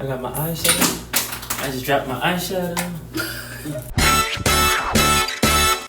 I got my eyeshadow. I just dropped my eyeshadow.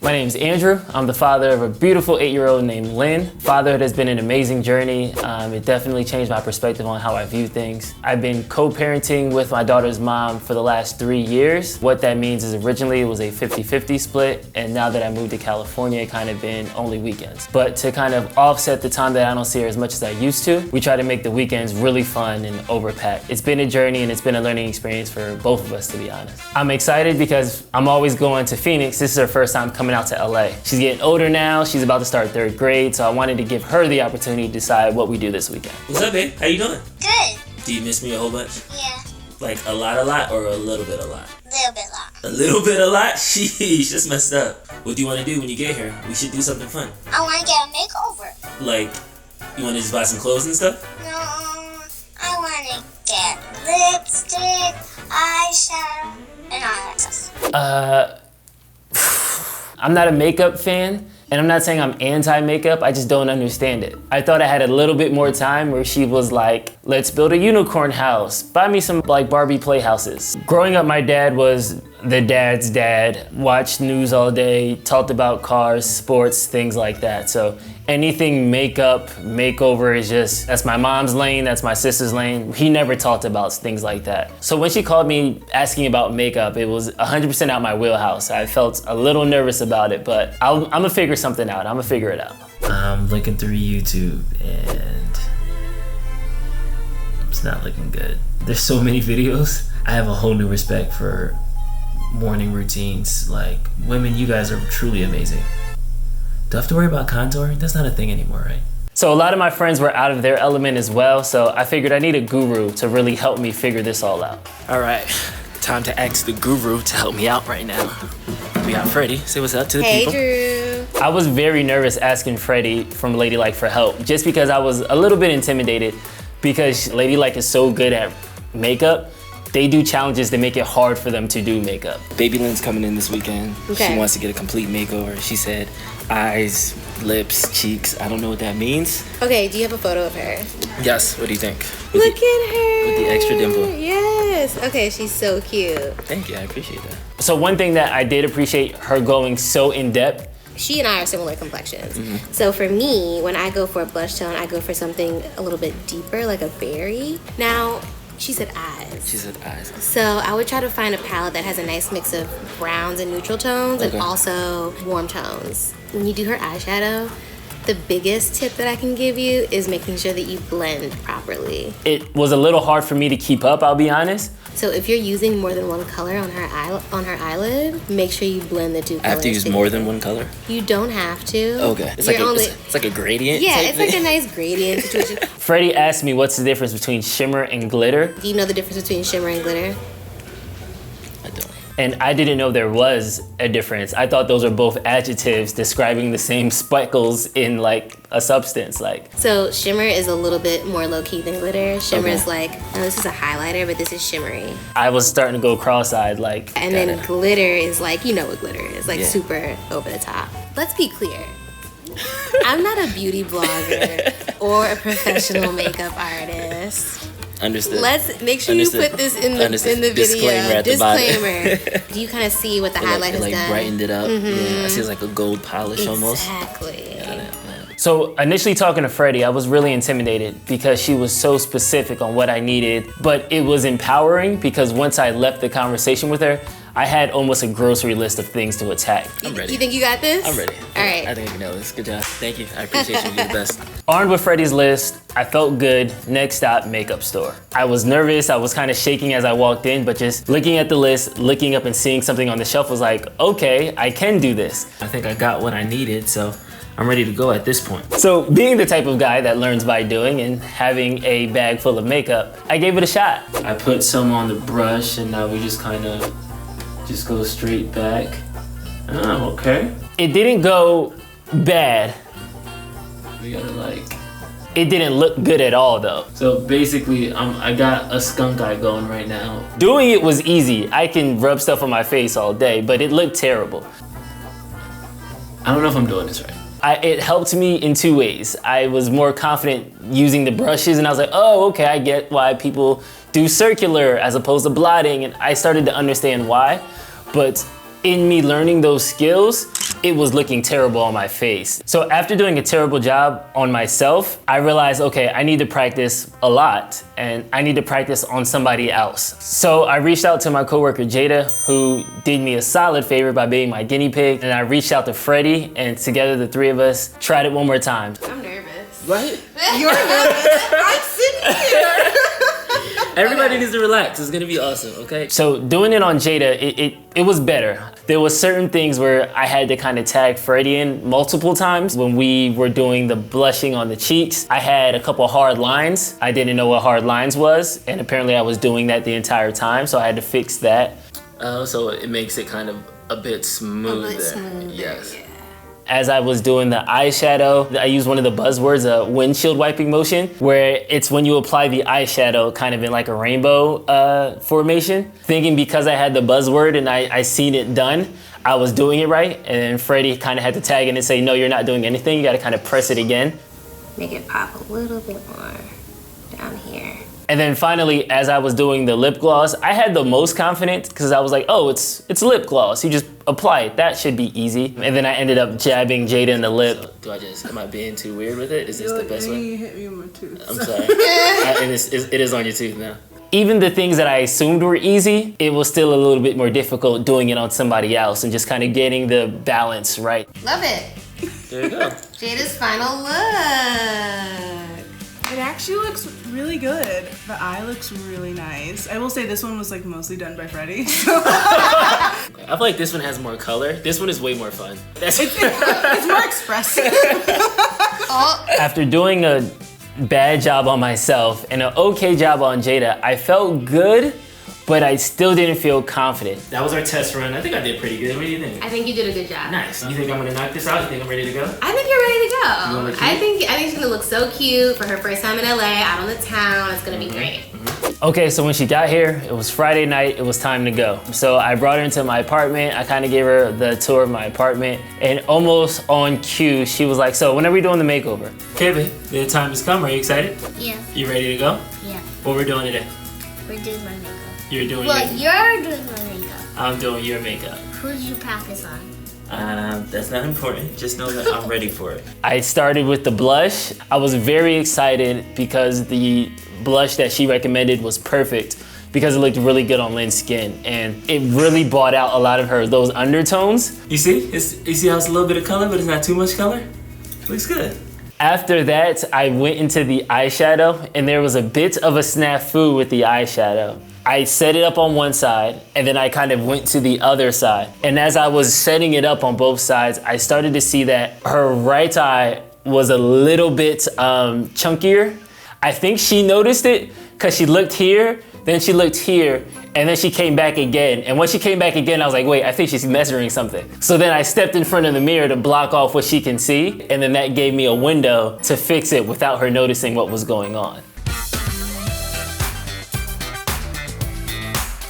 My name's Andrew. I'm the father of a beautiful 8-year-old named Lynn. Fatherhood has been an amazing journey. It definitely changed my perspective on how I view things. I've been co-parenting with my daughter's mom for the last 3 years. What that means is originally it was a 50-50 split, and now that I moved to California, it kind of been only weekends. But to kind of offset the time that I don't see her as much as I used to, we try to make the weekends really fun and overpacked. It's been a journey and it's been a learning experience for both of us, to be honest. I'm excited because I'm always going to Phoenix. This is her first time coming out to LA. She's getting older now. She's about to start 3rd grade, so I wanted to give her the opportunity to decide what we do this weekend. What's up, babe? How you doing? Good. Do you miss me a whole bunch? Yeah. Like a lot, or a little bit a lot? Little bit lot. A little bit a lot? Sheesh, that's messed up. What do you want to do when you get here? We should do something fun. I want to get a makeover. Like, you want to just buy some clothes and stuff? No, I want to get lipstick, eyeshadow, and all that stuff. I'm not a makeup fan, and I'm not saying I'm anti-makeup, I just don't understand it. I thought I had a little bit more time where she was like, let's build a unicorn house, buy me some like Barbie playhouses. Growing up, my dad was the dad's dad, watched news all day, talked about cars, sports, things like that. So anything makeup, makeover is just, that's my mom's lane, that's my sister's lane. He never talked about things like that. So when she called me asking about makeup, it was 100% out my wheelhouse. I felt a little nervous about it, but I'm gonna figure something out. I'm gonna figure it out. I'm looking through YouTube and it's not looking good. There's so many videos. I have a whole new respect for morning routines. Like, women, you guys are truly amazing. Do I have to worry about contouring? That's not a thing anymore, right? So a lot of my friends were out of their element as well, so I figured I need a guru to really help me figure this all out. All right, time to ask the guru to help me out right now. We got Freddie. Say what's up to the people. Hey, Drew. I was very nervous asking Freddie from Ladylike for help, just because I was a little bit intimidated because Ladylike is so good at makeup. They do challenges that make it hard for them to do makeup. Baby Lynn's coming in this weekend. Okay. She wants to get a complete makeover. She said eyes, lips, cheeks. I don't know what that means. Okay, do you have a photo of her? Yes, what do you think? Look at her. With the extra dimple. Yes. Okay, she's so cute. Thank you, I appreciate that. So one thing that I did appreciate her going so in depth. She and I are similar complexions. Mm-hmm. So for me, when I go for a blush tone, I go for something a little bit deeper, like a berry. Now, she said eyes. She said eyes. So I would try to find a palette that has a nice mix of browns and neutral tones and also warm tones. When you do her eyeshadow, the biggest tip that I can give you is making sure that you blend properly. It was a little hard for me to keep up, I'll be honest. So if you're using more than one color on her eyelid, make sure you blend the two colors. I have to use more than one color? You don't have to. Okay. It's like a gradient? Yeah, type it's thing? like a nice gradient situation. Freddie asked me what's the difference between shimmer and glitter. Do you know the difference between shimmer and glitter? I don't. And I didn't know there was a difference. I thought those are both adjectives describing the same speckles in like a substance. So shimmer is a little bit more low-key than glitter. Shimmer is like, no, this is a highlighter, but this is shimmery. I was starting to go cross-eyed And then glitter is like, you know what glitter is, like super over the top. Let's be clear. I'm not a beauty blogger or a professional makeup artist. Understood. Let's make sure you put this in the video. Disclaimer at the bottom. Do you kind of see what the highlight has done? Brightened it up. Mm-hmm. Yeah, I see it's like a gold polish almost. Exactly. So initially talking to Freddie, I was really intimidated because she was so specific on what I needed, but it was empowering because once I left the conversation with her, I had almost a grocery list of things to attack. I'm ready. You think you got this? I'm ready. All right. I think I can nail this. Good job. Thank you. I appreciate you. You're the best. Armed with Freddie's list, I felt good. Next stop, makeup store. I was nervous. I was kind of shaking as I walked in, but just looking at the list, looking up and seeing something on the shelf was like, okay, I can do this. I think I got what I needed, so I'm ready to go at this point. So being the type of guy that learns by doing and having a bag full of makeup, I gave it a shot. I put some on the brush and now we just kind of just go straight back. Oh, okay. It didn't go bad. We gotta it didn't look good at all though. So basically, I got a skunk eye going right now. Doing it was easy. I can rub stuff on my face all day, but it looked terrible. I don't know if I'm doing this right. It helped me in two ways. I was more confident using the brushes and I was like, oh, okay, I get why people do circular as opposed to blotting, and I started to understand why. But in me learning those skills, it was looking terrible on my face. So after doing a terrible job on myself, I realized, okay, I need to practice a lot and I need to practice on somebody else. So I reached out to my coworker Jada, who did me a solid favor by being my guinea pig. And I reached out to Freddie, and together the three of us tried it one more time. I'm nervous. Right? You're nervous. I'm sitting here. Everybody needs to relax. It's gonna be awesome, okay? So doing it on Jada, it was better. There was certain things where I had to kind of tag Freddie in multiple times. When we were doing the blushing on the cheeks, I had a couple hard lines. I didn't know what hard lines was, and apparently I was doing that the entire time, so I had to fix that. Oh, so it makes it kind of a bit smoother. Yes. Yeah. As I was doing the eyeshadow, I used one of the buzzwords, a windshield wiping motion, where it's when you apply the eyeshadow kind of in like a rainbow formation. Thinking because I had the buzzword and I seen it done, I was doing it right. And then Freddie kind of had to tag in and say, no, you're not doing anything. You got to kind of press it again. Make it pop a little bit more down here. And then finally, as I was doing the lip gloss, I had the most confidence because I was like, oh, it's lip gloss. You just apply it. That should be easy. And then I ended up jabbing Jada in the lip. So am I being too weird with it? Is this the best way? You hit me with my tooth. I'm sorry. It is on your tooth now. Even the things that I assumed were easy, it was still a little bit more difficult doing it on somebody else and just kind of getting the balance right. Love it. There you go. Jada's final look. It actually looks really good. The eye looks really nice. I will say this one was like mostly done by Freddie. Oh, I feel like this one has more color. This one is way more fun. It's more expressive. After doing a bad job on myself and an okay job on Jada, I felt good, but I still didn't feel confident. That was our test run. I think I did pretty good. What do you think? I think you did a good job. Nice. You think I'm gonna knock this out? You think I'm ready to go? I think you're ready to You go. wanna keep? I think she's gonna look so cute for her first time in LA, out on the town. It's gonna be great. Okay, so when she got here, it was Friday night, it was time to go. So I brought her into my apartment, I kind of gave her the tour of my apartment, and almost on cue, she was like, so when are we doing the makeover? Okay, babe. The time has come. Are you excited? Yeah, You ready to go? yeah. What we're doing today? We're doing my makeup. You're doing Well, your... you're doing my makeup. I'm doing your makeup. Who did you practice on? That's not important. Just know that I'm ready for it. I started with the blush. I was very excited because the blush that she recommended was perfect because it looked really good on Lynn's skin, and it really brought out a lot of those undertones. You see? You see how it's a little bit of color, but it's not too much color? Looks good. After that, I went into the eyeshadow, and there was a bit of a snafu with the eyeshadow. I set it up on one side, and then I kind of went to the other side. And as I was setting it up on both sides, I started to see that her right eye was a little bit chunkier. I think she noticed it because she looked here, then she looked here, and then she came back again. And when she came back again, I was like, wait, I think she's measuring something. So then I stepped in front of the mirror to block off what she can see, and then that gave me a window to fix it without her noticing what was going on.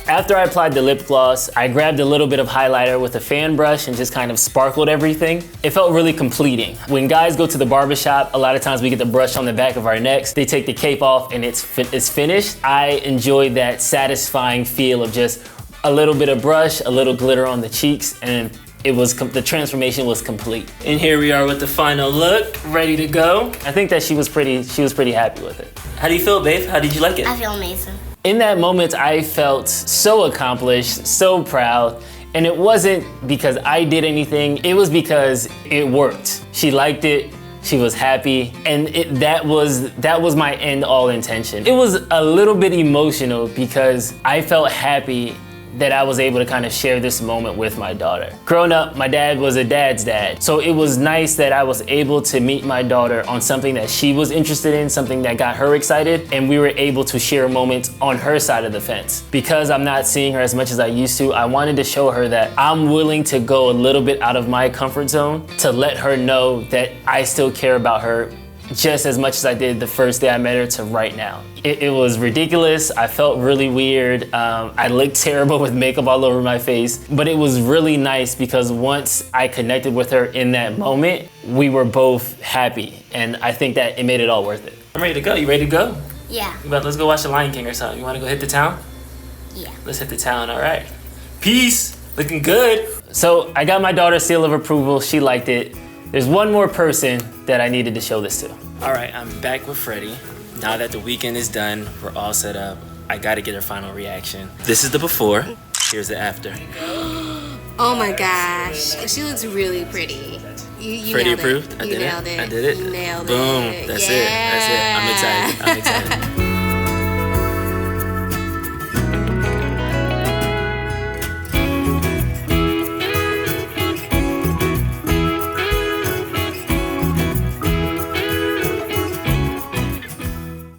After I applied the lip gloss, I grabbed a little bit of highlighter with a fan brush and just kind of sparkled everything. It felt really completing. When guys go to the barbershop, a lot of times we get the brush on the back of our necks. They take the cape off and it's finished. I enjoyed that satisfying feel of just a little bit of brush, a little glitter on the cheeks, and the transformation was complete. And here we are with the final look, ready to go. I think that she was pretty happy with it. How do you feel, babe? How did you like it? I feel amazing. In that moment, I felt so accomplished, so proud, and it wasn't because I did anything, it was because it worked. She liked it, she was happy, and that was my end-all intention. It was a little bit emotional because I felt happy that I was able to kind of share this moment with my daughter. Growing up, my dad was a dad's dad, so it was nice that I was able to meet my daughter on something that she was interested in, something that got her excited, and we were able to share moments on her side of the fence. Because I'm not seeing her as much as I used to, I wanted to show her that I'm willing to go a little bit out of my comfort zone to let her know that I still care about her just as much as I did the first day I met her to right now. It was ridiculous. I felt really weird. I looked terrible with makeup all over my face, but it was really nice because once I connected with her in that moment, we were both happy, and I think that it made it all worth it. I'm ready to go. You ready to go? Yeah. But let's go watch The Lion King or something. You want to go hit the town? Yeah. Let's hit the town, all right. Peace. Looking good. So I got my daughter's seal of approval. She liked it. There's one more person that I needed to show this to. All right, I'm back with Freddie. Now that the weekend is done, we're all set up. I gotta get her final reaction. This is the before. Here's the after. Oh my gosh, she looks really pretty. You Freddie nailed approved? It. I You did it? nailed it. I did it? You nailed Boom. it. That's it. That's it. I'm excited. I'm excited.